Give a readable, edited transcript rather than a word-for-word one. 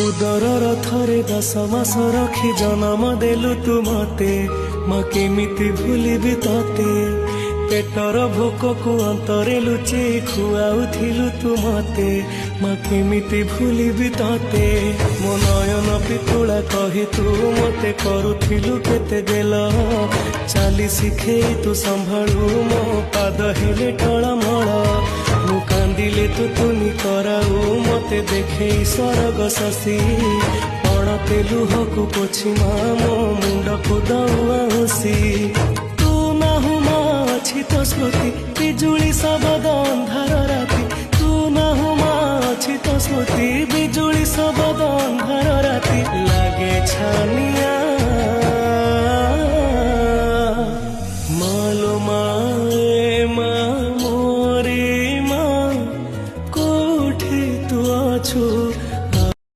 उदरर थरे 10 मास रखी जन्म देलु तू मते माँ केमिति भूलिबि तते पेटर भोक को अंतरे लुचे खुआउथिलु तू मते माँ केमिति भूलिबि तते मो नयन पितुला कही तू मते करुथिलु केते गेल चाली शिखेई तू संभाळु मो पाद हेले टळमळ मु कांदिले तू तुनी कराऊ मते देखे स्वर्ग शशि पड़ते लुहकु पोछि मो मुंड को दउसी तू नाहु मा अछि तो स्मृति बिजुली सबद अंधार राति तू नाहु मा अछि तो स्मृति बिजुली सबद